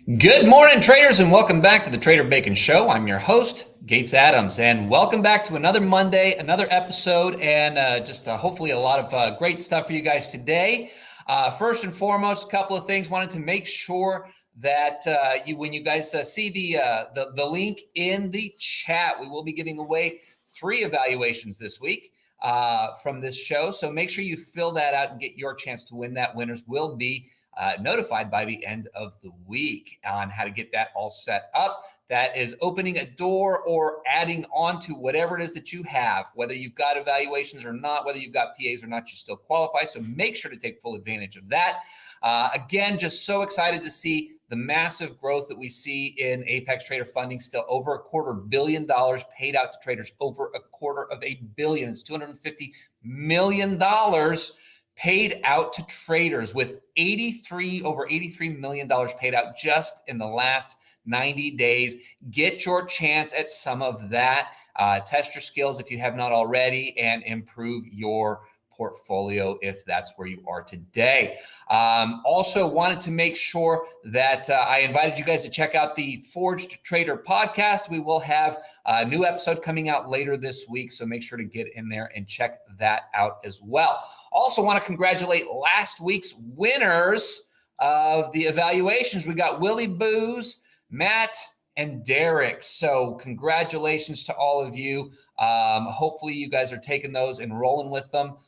Good morning, traders, and welcome back to the Trader Bacon Show. I'm your host, Gates Adams, and welcome back to another Monday, another episode, and hopefully a lot of great stuff for you guys today. First and foremost, a couple of things. Wanted to make sure that when you guys see the link in the chat, we will be giving away 3 evaluations this week from this show. So make sure you fill that out and get your chance to win that. Winners will be notified by the end of the week on how to get that all set up. That is opening a door or adding on to whatever it is that you have, whether you've got evaluations or not, whether you've got PAs or not, you still qualify. So make sure to take full advantage of that. Again, just so excited to see the massive growth that we see in Apex Trader funding, still over $250 million paid out to traders, over $250 million. It's $250 million paid out to traders, with over $83 million paid out just in the last 90 days. Get your chance at some of that. Test your skills if you have not already, and improve your portfolio if that's where you are today. Also wanted to make sure that I invited you guys to check out the Forged Trader podcast. We will have a new episode coming out later this week, so make sure to get in there and check that out as well. Also want to congratulate last week's winners of the evaluations. We got Willie Booze, Matt, and Derek. So congratulations to all of you. Hopefully you guys are taking those and rolling with them.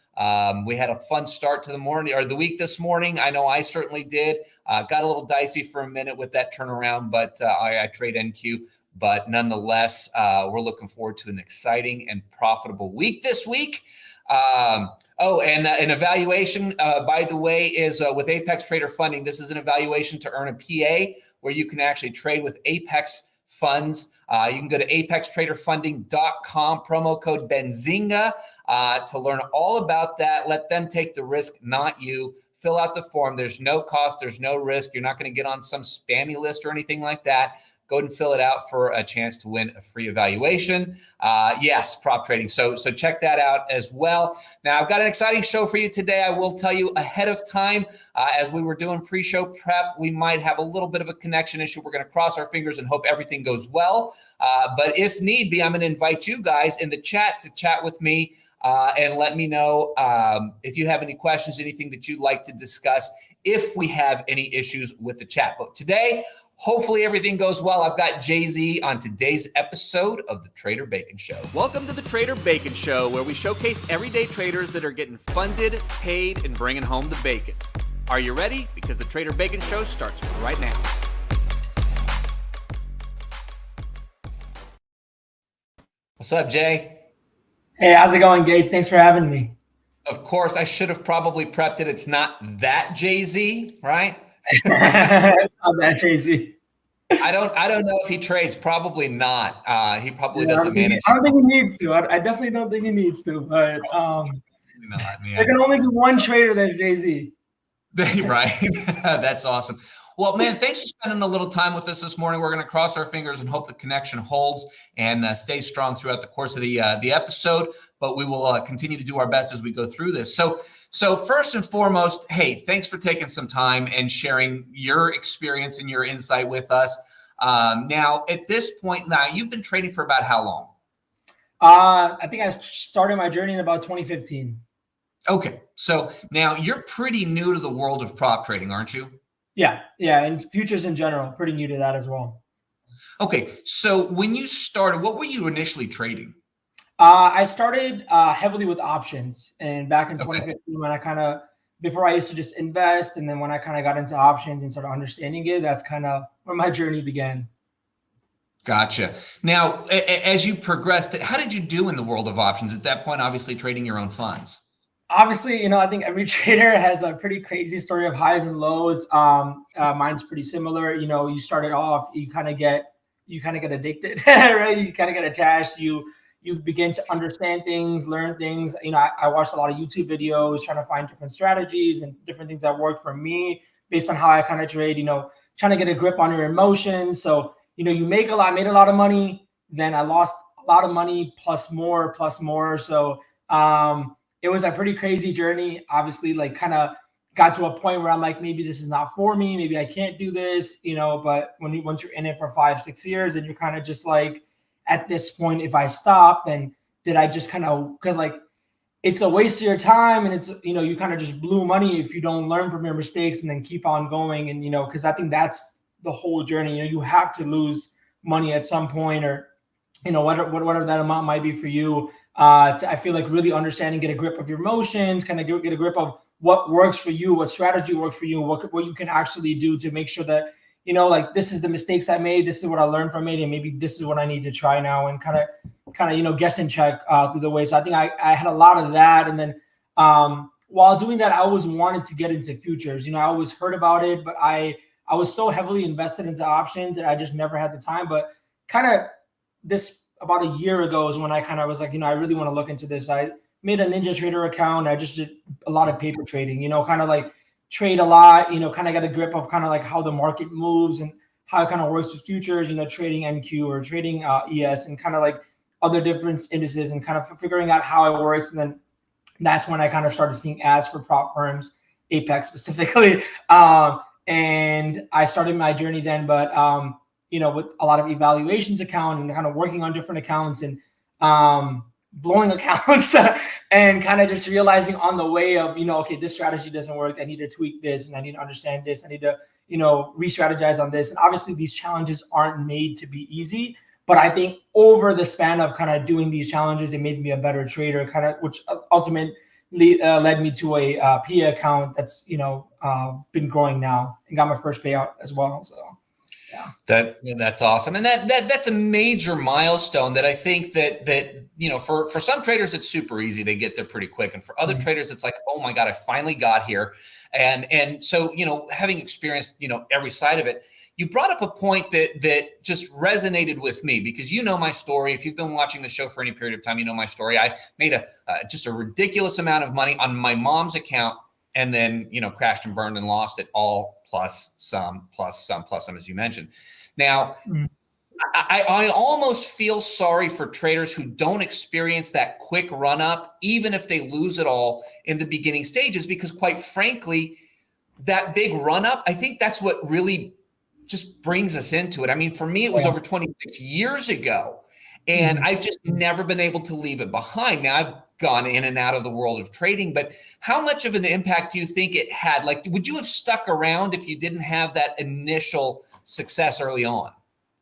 We had a fun start to the morning or the week this morning. I know I certainly did. Got a little dicey for a minute with that turnaround, but I trade NQ. But nonetheless, we're looking forward to an exciting and profitable week this week. An evaluation, by the way, is with Apex Trader Funding. This is an evaluation to earn a PA where you can actually trade with Apex funds. You can go to apextraderfunding.com, promo code Benzinga, to learn all about that. Let them take the risk, not you. Fill out the form. There's no cost. There's no risk. You're not going to get on some spammy list or anything like that. Go ahead and fill it out for a chance to win a free evaluation. Yes, prop trading. So check that out as well. Now, I've got an exciting show for you today. I will tell you ahead of time, as we were doing pre-show prep, we might have a little bit of a connection issue. We're going to cross our fingers and hope everything goes well. But if need be, I'm going to invite you guys in the chat to chat with me and let me know if you have any questions, anything that you'd like to discuss, if we have any issues with the chat. But today, hopefully everything goes well. I've got Jay-Z on today's episode of the Trader Bacon Show. Welcome to the Trader Bacon Show, where we showcase everyday traders that are getting funded, paid, and bringing home the bacon. Are you ready? Because the Trader Bacon Show starts right now. What's up, Jay? Hey, how's it going, Gates? Thanks for having me. Of course, I should have probably prepped it. It's not that Jay-Z, right? It's not that Jay-Z. I don't know if he trades. Probably not. He probably doesn't manage. I don't think he needs to. I definitely don't think he needs to. But there can only be one trader that's Jay-Z. Right. That's awesome. Well, man, thanks for spending a little time with us this morning. We're going to cross our fingers and hope the connection holds and stays strong throughout the course of the episode. But we will continue to do our best as we go through this. So first and foremost, hey, thanks for taking some time and sharing your experience and your insight with us. Now, at this point now, you've been trading for about how long? I think I started my journey in about 2015. Okay. So now you're pretty new to the world of prop trading, aren't you? Yeah, and futures in general, pretty new to that as well. Okay, so when you started, what were you initially trading? I started heavily with options, and back in 2015, when before I used to just invest, and then when I kind of got into options and started understanding it, that's kind of where my journey began. Gotcha. Now, as you progressed, how did you do in the world of options at that point? Obviously, trading your own funds. Obviously, I think every trader has a pretty crazy story of highs and lows. Mine's pretty similar. You started off, you kind of get addicted, right? You kind of get attached. You begin to understand things, learn things. I watched a lot of YouTube videos trying to find different strategies and different things that work for me based on how I kind of trade, trying to get a grip on your emotions. So, you made a lot of money. Then I lost a lot of money plus more. So, it was a pretty crazy journey, obviously, like kind of got to a point where I'm like, maybe this is not for me. Maybe I can't do this, but once you're in it for 5-6 years, and you're kind of just like, at this point, if I stop, then did I just kind of, because like, it's a waste of your time, and it's, you kind of just blew money if you don't learn from your mistakes and then keep on going. And, because I think that's the whole journey. You have to lose money at some point, or, whatever that amount might be for you. I feel like really understanding, get a grip of your emotions, kind of get a grip of what works for you, what strategy works for you, what you can actually do to make sure that, like, this is the mistakes I made, this is what I learned from it, and maybe this is what I need to try now, and kind of guess and check through the way. So I think I had a lot of that. And then while doing that, I always wanted to get into futures. I always heard about it, but I was so heavily invested into options that I just never had the time. But kind of this about a year ago is when I kind of was like, I really want to look into this. I made a Ninja Trader account. I just did a lot of paper trading, kind of like trade a lot, kind of got a grip of kind of like how the market moves and how it kind of works with futures, trading NQ or trading ES, and kind of like other different indices, and kind of figuring out how it works. And then that's when I kind of started seeing ads for prop firms, Apex specifically. And I started my journey then, but with a lot of evaluations account and kind of working on different accounts, and blowing accounts and kind of just realizing on the way of, okay, this strategy doesn't work. I need to tweak this, and I need to understand this. I need to, re-strategize on this. And obviously these challenges aren't made to be easy, but I think over the span of kind of doing these challenges, it made me a better trader, kind of, which ultimately led me to a PA account that's, been growing now, and got my first payout as well. So. Yeah. That's awesome. And that's a major milestone that I think that for some traders, it's super easy. They get there pretty quick. And for other traders, it's like, oh my God, I finally got here. And so, having experienced, every side of it, you brought up a point that just resonated with me, because my story. If you've been watching the show for any period of time, you know my story. I made just a ridiculous amount of money on my mom's account, and then, crashed and burned and lost it all, plus some, as you mentioned. Now, I almost feel sorry for traders who don't experience that quick run up, even if they lose it all in the beginning stages, because quite frankly, that big run up, I think that's what really just brings us into it. I mean, for me, it was over 26 years ago, and I've just never been able to leave it behind. Now, I've gone in and out of the world of trading, but how much of an impact do you think it had? Like, would you have stuck around if you didn't have that initial success early on?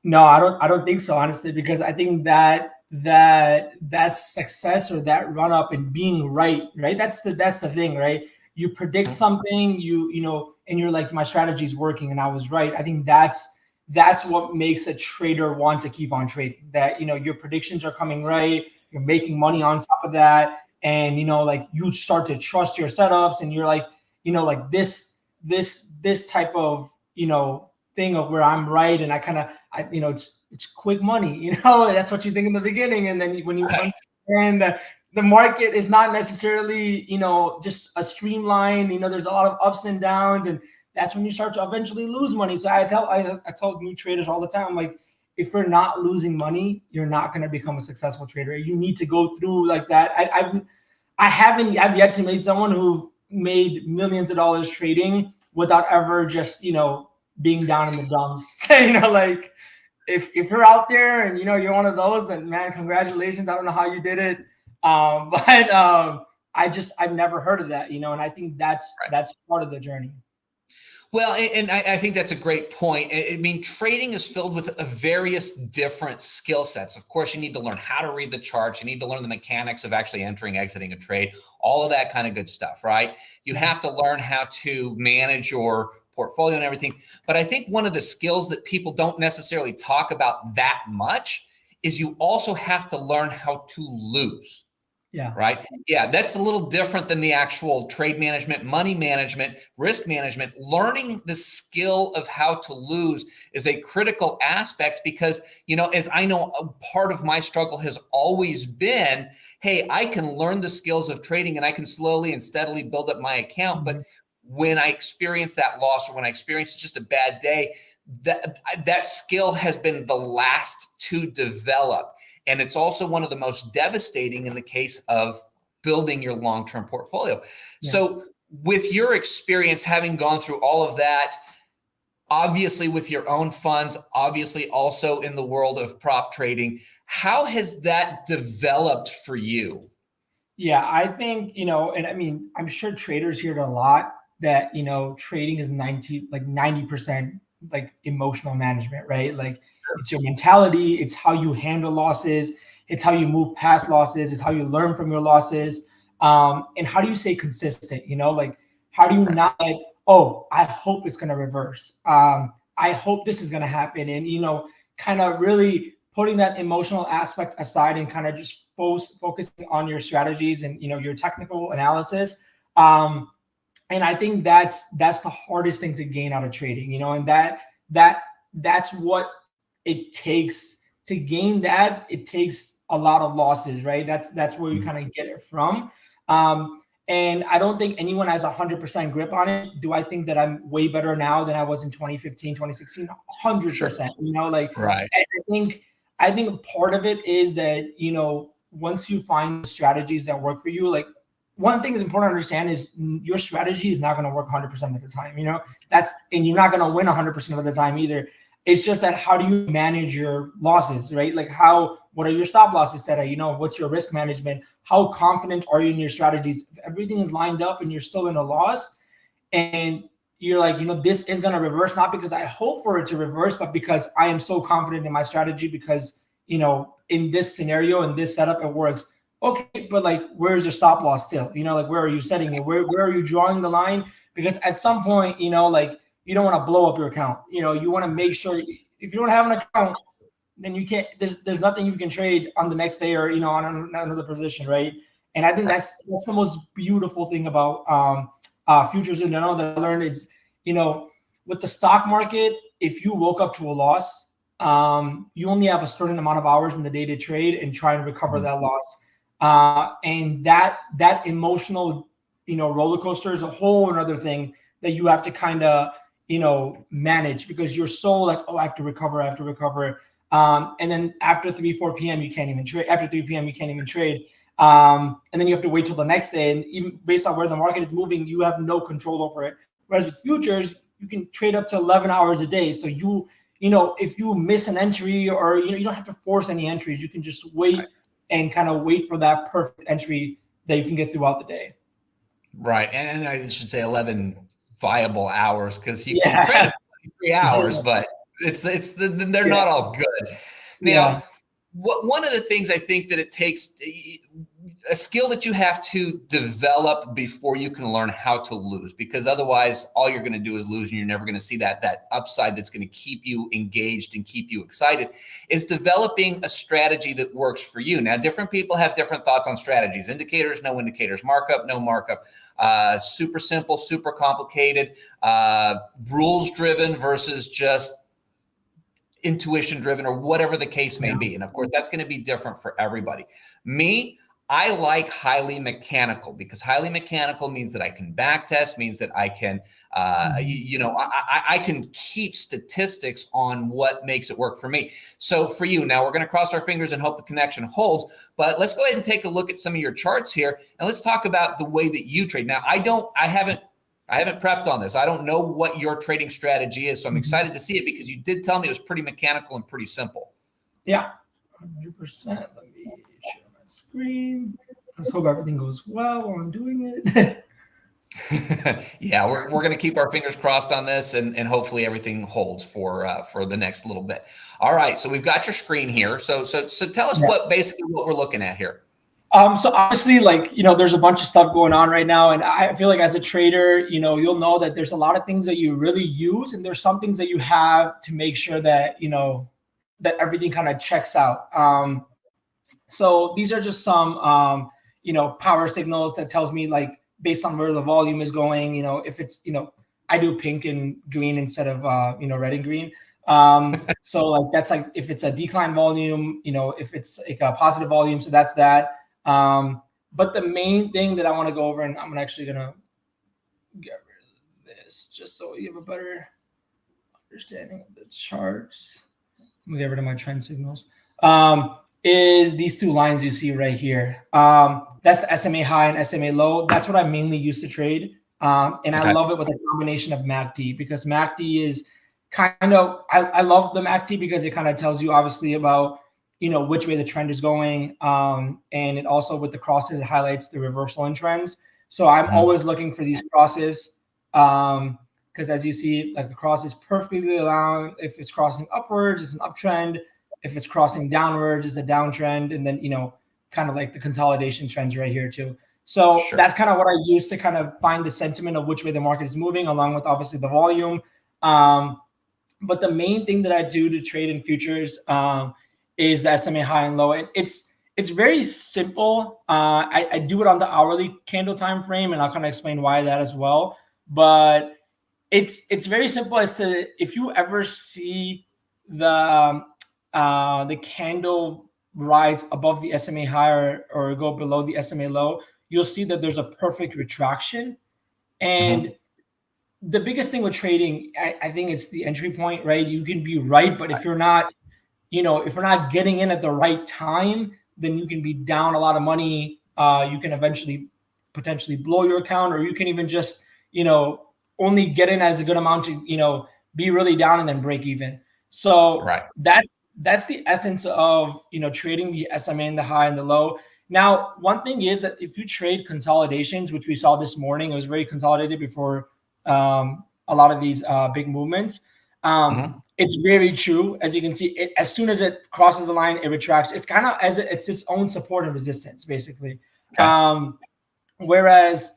No, I don't think so, honestly, because I think that success, or that run up, and being right, that's the thing, right? You predict something, and you're like, my strategy is working and I was right. I think that's what makes a trader want to keep on trading, that, your predictions are coming right, you're making money on top of that. And, like, you start to trust your setups, and you're like, like this type of, thing of where I'm right. And it's quick money, that's what you think in the beginning. And then when you understand that the market is not necessarily, just a streamline, there's a lot of ups and downs, and that's when you start to eventually lose money. So I tell new traders all the time, like, if you're not losing money, you're not going to become a successful trader. You need to go through like that. I've yet to meet someone who made millions of dollars trading without ever just, being down in the dumps. Like, if you're out there and, you're one of those, then, man, congratulations. I don't know how you did it. But I've never heard of that, and I think that's part of the journey. Well, and I think that's a great point. I mean, trading is filled with various different skill sets. Of course, you need to learn how to read the charts. You need to learn the mechanics of actually entering, exiting a trade, all of that kind of good stuff, right? You have to learn how to manage your portfolio and everything. But I think one of the skills that people don't necessarily talk about that much is you also have to learn how to lose. Yeah. Right. Yeah. That's a little different than the actual trade management, money management, risk management. Learning the skill of how to lose is a critical aspect, because, as I know, part of my struggle has always been, hey, I can learn the skills of trading and I can slowly and steadily build up my account. But when I experience that loss, or when I experience just a bad day, that skill has been the last to develop. And it's also one of the most devastating in the case of building your long-term portfolio. Yeah. So with your experience, having gone through all of that, obviously with your own funds, obviously also in the world of prop trading, how has that developed for you? Yeah, I think, and I mean, I'm sure traders hear it a lot that, trading is 90% like emotional management, right? Like it's your mentality, it's how you handle losses, it's how you move past losses, it's how you learn from your losses. And how do you stay consistent? Like how do you not like, oh, I hope it's gonna reverse. I hope this is gonna happen. And kind of really putting that emotional aspect aside and kind of just focusing on your strategies and your technical analysis. And I think that's the hardest thing to gain out of trading, and that's what it takes to gain that. It takes a lot of losses, right? That's where you kind of get it from. And I don't think anyone has 100% grip on it. Do I think that I'm way better now than I was in 2015, 2016? 100%. Sure. Right. I think part of it is that, once you find strategies that work for you, like one thing is important to understand is your strategy is not going to work 100% of the time, and you're not going to win 100% of the time either. It's just that how do you manage your losses, right? Like what are your stop losses set at? What's your risk management? How confident are you in your strategies? If everything is lined up and you're still in a loss and you're like, this is going to reverse, not because I hope for it to reverse, but because I am so confident in my strategy because, in this scenario, in this setup, it works. Okay, but like, where's your stop loss still? Like, where are you setting it? Where are you drawing the line? Because at some point, like, you don't want to blow up your account. You want to make sure if you don't have an account, then you can't, there's nothing you can trade on the next day or, on another position, right? And I think that's the most beautiful thing about futures in general that I learned is, with the stock market, if you woke up to a loss, you only have a certain amount of hours in the day to trade and try and recover that loss. And that emotional, roller coaster is a whole another thing that you have to kind of, manage because you're so like, oh, I have to recover. And then after 4 p.m., you can't even trade. After 3 p.m., you can't even trade. And then you have to wait till the next day. And even based on where the market is moving, you have no control over it. Whereas with futures, you can trade up to 11 hours a day. So if you miss an entry or, you don't have to force any entries. You can just wait and kind of wait for that perfect entry that you can get throughout the day. Right. And I should say 11 viable hours because you can trade it 3 hours, but they're not all good. Now, one of the things I think that it takes a skill that you have to develop before you can learn how to lose, because otherwise all you're going to do is lose and you're never going to see that upside that's going to keep you engaged and keep you excited, is developing a strategy that works for you. Now, different people have different thoughts on strategies. Indicators, no indicators. Markup, no markup. Super simple, super complicated. Rules driven versus just intuition driven, or whatever the case may be. And of course, that's going to be different for everybody. Me, I like highly mechanical, because highly mechanical means that I can back test, means that I can, I can keep statistics on what makes it work for me. So for you, now we're going to cross our fingers and hope the connection holds, but let's go ahead and take a look at some of your charts here. And let's talk about the way that you trade. Now, I haven't prepped on this. I don't know what your trading strategy is. So I'm excited to see it because you did tell me it was pretty mechanical and pretty simple. Yeah, 100%. Let me share my screen. Let's hope everything goes well while I'm doing it. Yeah, we're going to keep our fingers crossed on this, and hopefully everything holds for the next little bit. All right, so we've got your screen here. So tell us what we're looking at here. So obviously, there's a bunch of stuff going on right now. And I feel like as a trader, you'll know that there's a lot of things that you really use. And there's some things that you have to make sure that, that everything kind of checks out. So these are just some, power signals that tells me, like, based on where the volume is going, if it's, I do pink and green instead of, red and green. So like, that's like, if it's a decline volume, if it's like a positive volume, so that's that. But the main thing that I want to go over, and I'm actually going to get rid of this just so you have a better understanding of the charts. I'm going to get rid of my trend signals. Is these two lines you see right here. That's the SMA high and SMA low. That's what I mainly use to trade. And I love it with a combination of MACD, because MACD is kind of, I love the MACD because it kind of tells you obviously about, which way the trend is going. And it also, with the crosses, it highlights the reversal in trends. So I'm always looking for these crosses. Because as you see, like the cross is perfectly aligned. If it's crossing upwards, it's an uptrend. If it's crossing downwards, it's a downtrend. And then, kind of like the consolidation trends right here too. So that's kind of what I use to kind of find the sentiment of which way the market is moving, along with obviously the volume. But the main thing that I do to trade in futures is the SMA high and low. And it's very simple. I do it on the hourly candle time frame, and I'll kind of explain why that as well. But it's very simple as to, if you ever see the candle rise above the SMA high or go below the SMA low, you'll see that there's a perfect retraction. And the biggest thing with trading, I think it's the entry point, right? You can be right, but if you're not, if you're not getting in at the right time, then you can be down a lot of money. You can eventually potentially blow your account, or you can even just, only get in as a good amount to, be really down and then break even. So that's the essence of, trading the SMA and the high and the low. Now, one thing is that if you trade consolidations, which we saw this morning, it was very consolidated before a lot of these big movements. It's very true. As you can see, as soon as it crosses the line, it retracts. It's kind of it's its own support and resistance, basically. Whereas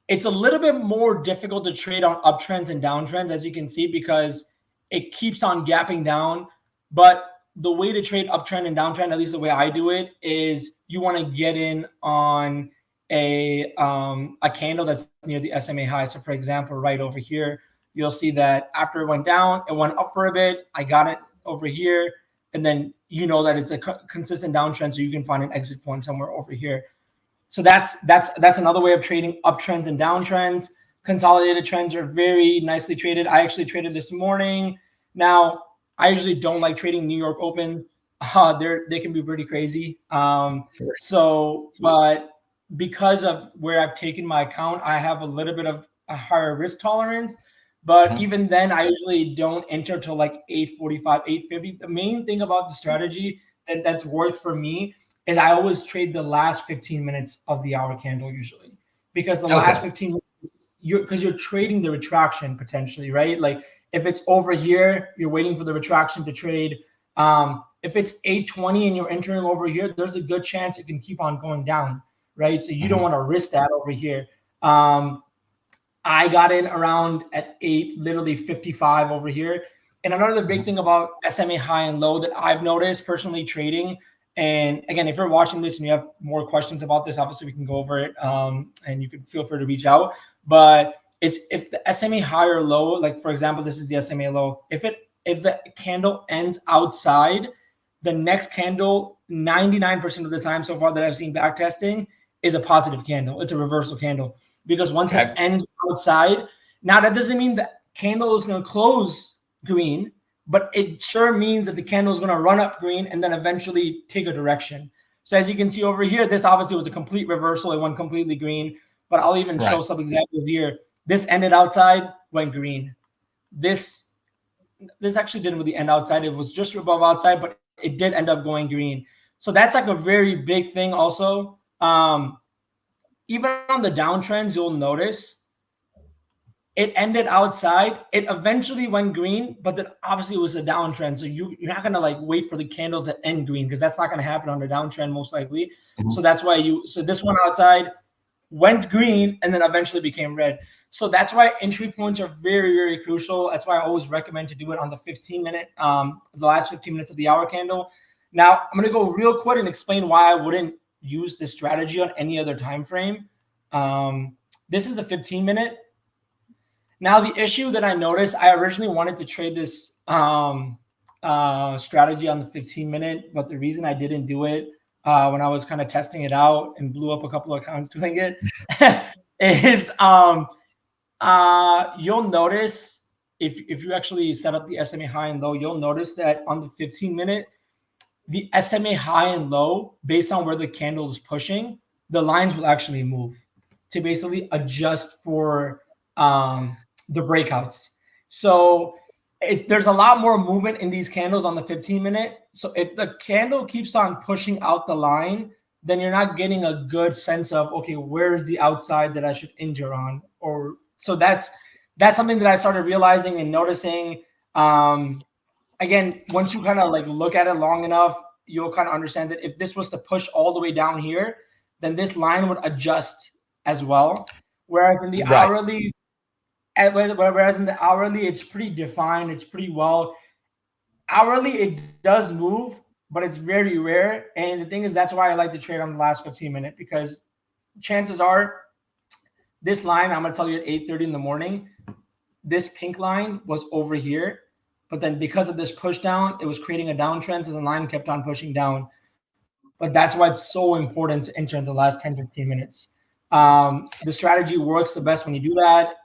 it's a little bit more difficult to trade on uptrends and downtrends, as you can see, because it keeps on gapping down. But the way to trade uptrend and downtrend, at least the way I do it, is you want to get in on a candle that's near the SMA high. So for example, right over here, you'll see that after it went down, it went up for a bit. I got it over here. And then that it's a consistent downtrend, so you can find an exit point somewhere over here. So that's another way of trading uptrends and downtrends. Consolidated trends are very nicely traded. I actually traded this morning. Now, I usually don't like trading New York Opens. They can be pretty crazy. But because of where I've taken my account, I have a little bit of a higher risk tolerance. But even then, I usually don't enter till like 8:45, 8:50. The main thing about the strategy that's worked for me is I always trade the last 15 minutes of the hour candle usually, because the last 15 minutes, you're trading the retraction potentially, right? Like if it's over here, you're waiting for the retraction to trade. If it's 8:20 and you're entering over here, there's a good chance it can keep on going down, right? So you don't want to risk that over here. I got in around at 8:55 over here. And another big thing about SMA high and low that I've noticed personally trading, and again, if you're watching this and you have more questions about this, obviously we can go over it, and you can feel free to reach out. But it's if the SMA high or low, like for example, this is the SMA low. If the candle ends outside, the next candle, 99% of the time so far that I've seen back testing, is a positive candle. It's a reversal candle, because once it ends outside, now that doesn't mean the candle is going to close green, but it sure means that the candle is going to run up green and then eventually take a direction. So as you can see over here, this obviously was a complete reversal. It went completely green, but I'll even show some examples here. This ended outside, went green. This actually didn't really end outside. It was just above outside, but it did end up going green. So that's like a very big thing also. Even on the downtrends, you'll notice it ended outside. It eventually went green, but then obviously it was a downtrend. So you're not going to like wait for the candle to end green, because that's not going to happen on the downtrend most likely. So that's why so this one outside went green and then eventually became red. So that's why entry points are very, very crucial. That's why I always recommend to do it on the 15-minute, the last 15 minutes of the hour candle. Now I'm going to go real quick and explain why I wouldn't use this strategy on any other time frame. This is the 15-minute. Now, the issue that I noticed, I originally wanted to trade this strategy on the 15-minute, but the reason I didn't do it when I was kind of testing it out and blew up a couple of accounts doing it is you'll notice if you actually set up the SMA high and low, you'll notice that on the 15-minute, the SMA high and low, based on where the candle is pushing, the lines will actually move to basically adjust for the breakouts. So there's a lot more movement in these candles on the 15-minute. So if the candle keeps on pushing out the line, then you're not getting a good sense of, okay, where's the outside that I should enter on? Or so that's something that I started realizing and noticing. Again, once you kind of like look at it long enough, you'll kind of understand that if this was to push all the way down here, then this line would adjust as well. Whereas in the hourly, it's pretty defined. It's pretty well. Hourly, it does move, but it's very rare. And the thing is, that's why I like to trade on the last 15-minute, because chances are this line, I'm going to tell you at 8:30 in the morning, this pink line was over here. But then because of this push down, it was creating a downtrend, so the line kept on pushing down. But that's why it's so important to enter in the last 10, 15 minutes. The strategy works the best when you do that.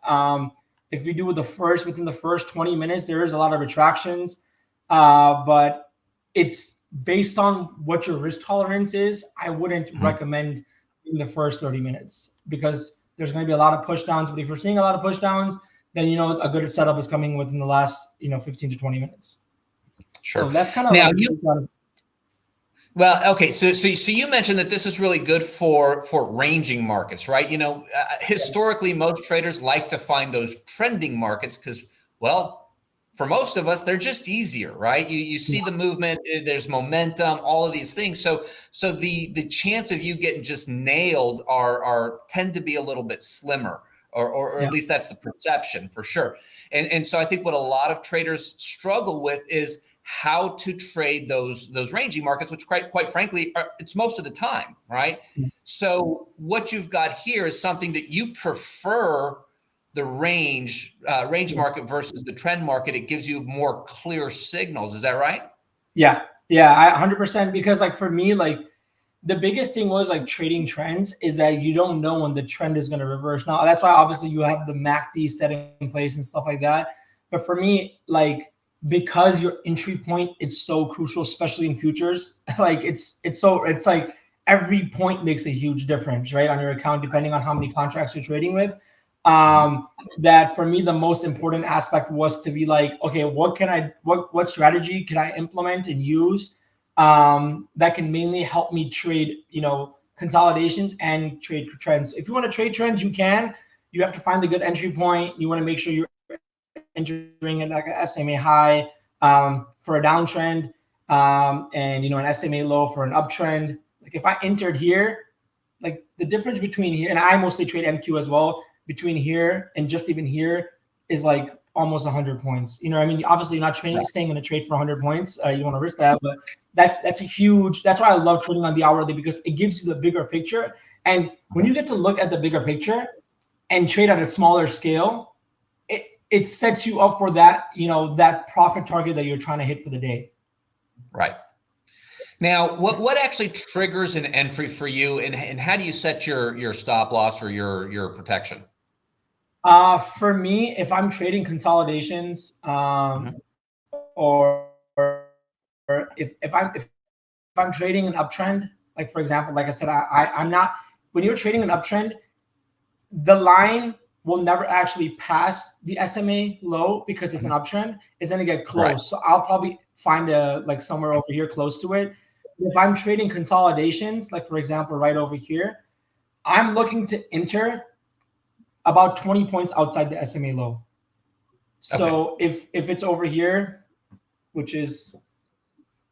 If you do within the first 20 minutes, there is a lot of retractions, but it's based on what your risk tolerance is. I wouldn't recommend in the first 30 minutes because there's going to be a lot of push downs. But if you're seeing a lot of push downs, then you know a good setup is coming within the last 15 to 20 minutes. Sure. So that's kind of now like well, okay. So you mentioned that this is really good for ranging markets, right? Historically, most traders like to find those trending markets because, well, for most of us, they're just easier, right? You see the movement, there's momentum, all of these things. So the chance of you getting just nailed tend to be a little bit slimmer. Or at least that's the perception for sure. And so I think what a lot of traders struggle with is how to trade those ranging markets, which quite frankly, it's most of the time, right? So what you've got here is something that you prefer the range market versus the trend market. It gives you more clear signals. Is that right? Yeah, 100%. Because like for me, like the biggest thing was like trading trends is that you don't know when the trend is going to reverse. Now, that's why obviously you have the MACD set in place and stuff like that. But for me, like because your entry point is so crucial, especially in futures, like it's like every point makes a huge difference, right, on your account, depending on how many contracts you're trading with. That for me, the most important aspect was to be like, okay, what strategy can I implement and use that can mainly help me trade, consolidations and trade trends. If you want to trade trends, you can. You have to find the good entry point. You want to make sure you're entering it like an SMA high for a downtrend, and an SMA low for an uptrend. Like if I entered here, like the difference between here, and I mostly trade NQ as well, between here and just even here is like almost 100 points. You know what I mean? Obviously, you're not staying in a trade for 100 points. You want to risk that, but that's a huge. That's why I love trading on the hourly, because it gives you the bigger picture. And when you get to look at the bigger picture and trade at a smaller scale, it sets you up for that, that profit target that you're trying to hit for the day. Right. Now, what actually triggers an entry for you, and how do you set your stop loss or your protection? For me, if I'm trading consolidations, or if I'm trading an uptrend, like for example, like I said, I'm not. When you're trading an uptrend, the line will never actually pass the SMA low because it's an uptrend. It's going to get close. Right. So I'll probably find somewhere over here close to it. If I'm trading consolidations, like for example, right over here, I'm looking to enter about 20 points outside the SMA low. So if it's over here, which is,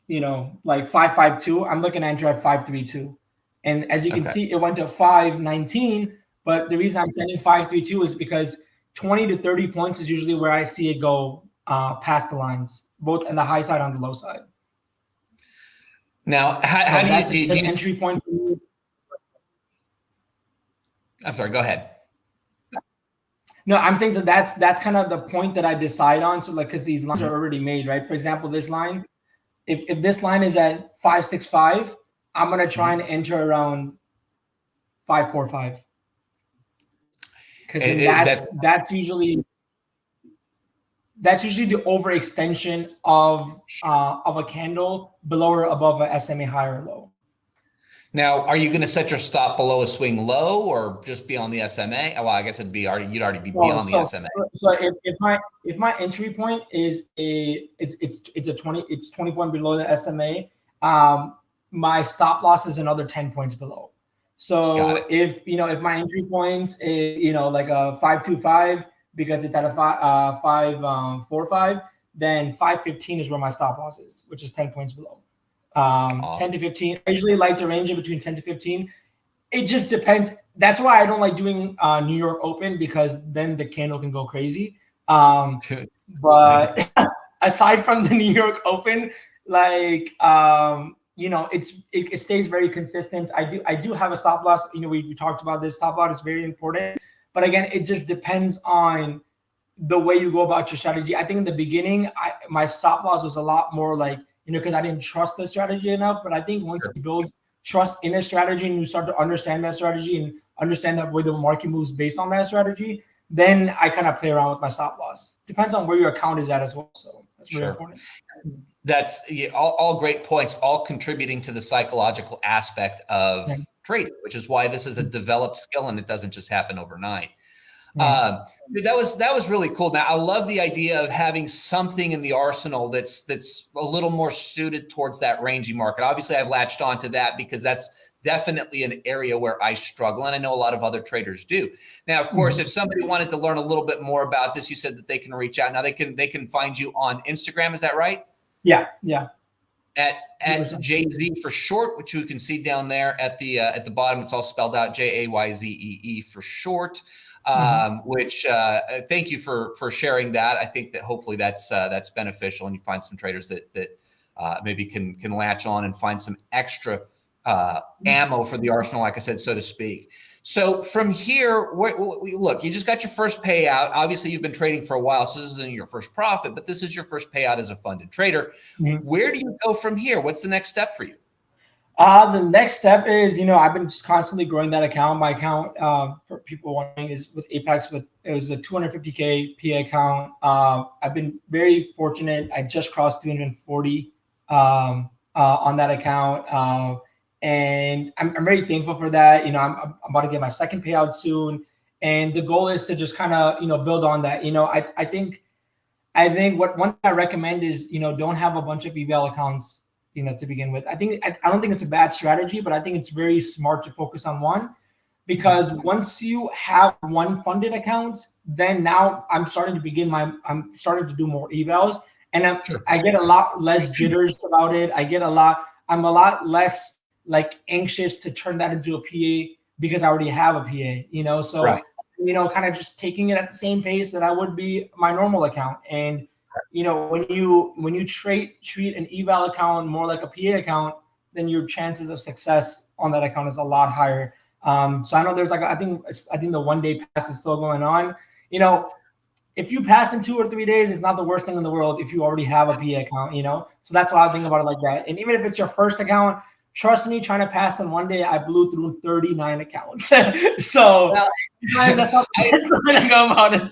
like 552, I'm looking to enter at 532. And as you can see, it went to 519. But the reason I'm sending 532 is because 20 to 30 points is usually where I see it go past the lines, both on the high side and the low side. Now, how do you entry point for me? I'm sorry, go ahead. No, I'm saying that's kind of the point that I decide on. So like, because these lines are already made, right? For example, this line, if this line is at 565, I'm going to try and enter around 545. Because that's usually the overextension of a candle below or above a SMA high or low. Now, are you going to set your stop below a swing low or just be on the SMA? Well, I guess you'd already be Well, beyond the SMA. so if my entry point is it's a 20 point below the SMA, my stop loss is another 10 points below. Got So it. if my entry points is like a 525 because it's at a 545, then 515 is where my stop loss is, which is 10 points below. 10 to 15. I usually like to range it between 10 to 15. It just depends. That's why I don't like doing New York Open, because then the candle can go crazy. But aside from the New York Open, like it stays very consistent. I do have a stop loss. We talked about this. Stop loss is very important, but again, it just depends on the way you go about your strategy. I think in the beginning, my stop loss was a lot more like, because I didn't trust the strategy enough. But I think once you build trust in a strategy and you start to understand that strategy and understand that way the market moves based on that strategy, then I kind of play around with my stop loss. Depends on where your account is at as well. So that's really important. That's all great points, all contributing to the psychological aspect of trading, which is why this is a developed skill and it doesn't just happen overnight. That was really cool. Now, I love the idea of having something in the arsenal that's a little more suited towards that rangy market. Obviously, I've latched onto that because that's definitely an area where I struggle, and I know a lot of other traders do. Now, of course, if somebody wanted to learn a little bit more about this, you said that they can reach out. Now, they can find you on Instagram. Is that right? Yeah. At JZ for short, which you can see down there at the bottom. It's all spelled out, JAYZEE for short. Which thank you for sharing that. I think that hopefully that's beneficial, and you find some traders that maybe can latch on and find some extra ammo for the arsenal, like I said, so to speak. So from here, look, you just got your first payout. Obviously, you've been trading for a while, so this isn't your first profit, but this is your first payout as a funded trader. Where do you go from here? What's the next step for you? The next step is, I've been just constantly growing that account. My account, for people wondering, is with Apex. It was a 250K PA account. I've been very fortunate. I just crossed 340 on that account, and I'm very thankful for that. I'm about to get my second payout soon, and the goal is to just kind of build on that. I think what one thing I recommend is don't have a bunch of eval accounts to begin with. I don't think it's a bad strategy, but I think it's very smart to focus on one, because once you have one funded account, then now I'm starting to do more evals, and I get a lot less jitters about it. I'm a lot less like anxious to turn that into a PA because I already have a PA, so kind of just taking it at the same pace that I would be my normal account. And when you treat an eval account more like a PA account, then your chances of success on that account is a lot higher. So I know there's I think the 1 day pass is still going on. If you pass in 2 or 3 days, it's not the worst thing in the world if you already have a PA account. So that's why I think about it like that. And even if it's your first account, trust me, trying to pass in 1 day, I blew through 39 accounts. So that's not the way to go about it.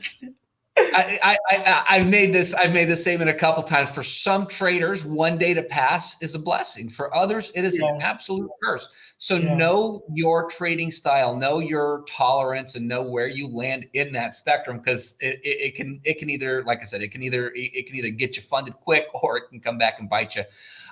I've made this statement a couple times. For some traders, 1 day to pass is a blessing. For others, it is an absolute curse. So know your trading style, know your tolerance, and know where you land in that spectrum, because it can either, like I said, it can either get you funded quick, or it can come back and bite you.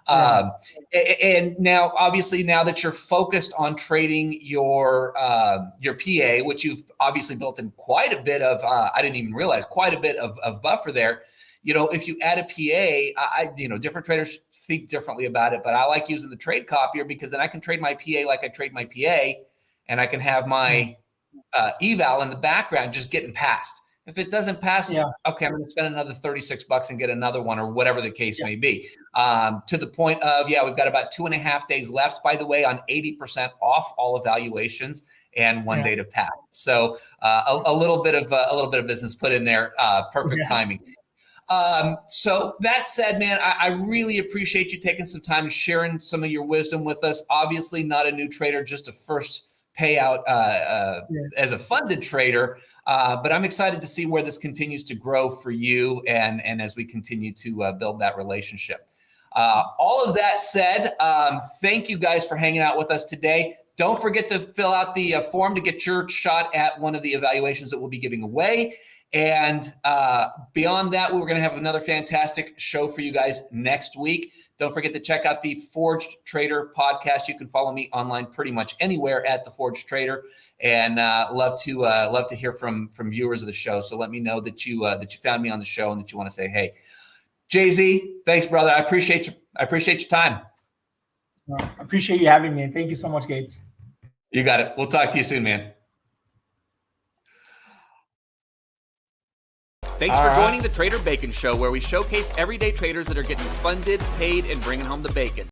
And now, obviously, now that you're focused on trading your PA, which you've obviously built in quite a bit of, I didn't even realize, quite a bit of buffer there. If you add a PA, different traders think differently about it, but I like using the trade copier, because then I can trade my PA like I trade my PA, and I can have my eval in the background just getting passed. If it doesn't pass, okay, I'm going to spend another $36 and get another one, or whatever the case may be. To the point of, we've got about 2.5 days left, by the way, on 80% off all evaluations, and 1 day to pass. So a little bit of business put in there. Perfect timing. So that said, man, I really appreciate you taking some time and sharing some of your wisdom with us. Obviously not a new trader, just a first payout as a funded trader. But I'm excited to see where this continues to grow for you, and as we continue to build that relationship. All of that said, thank you guys for hanging out with us today. Don't forget to fill out the form to get your shot at one of the evaluations that we'll be giving away. And beyond that, we're going to have another fantastic show for you guys next week. Don't forget to check out the Forged Trader podcast. You can follow me online pretty much anywhere at the Forged Trader, and love to hear from viewers of the show. So let me know that you found me on the show and that you want to say, hey, Jay-Z, thanks, brother. I appreciate your time. I appreciate you having me. Thank you so much, Gates. You got it. We'll talk to you soon, man. Thanks for joining the Trader Bacon Show, where we showcase everyday traders that are getting funded, paid, and bringing home the bacon.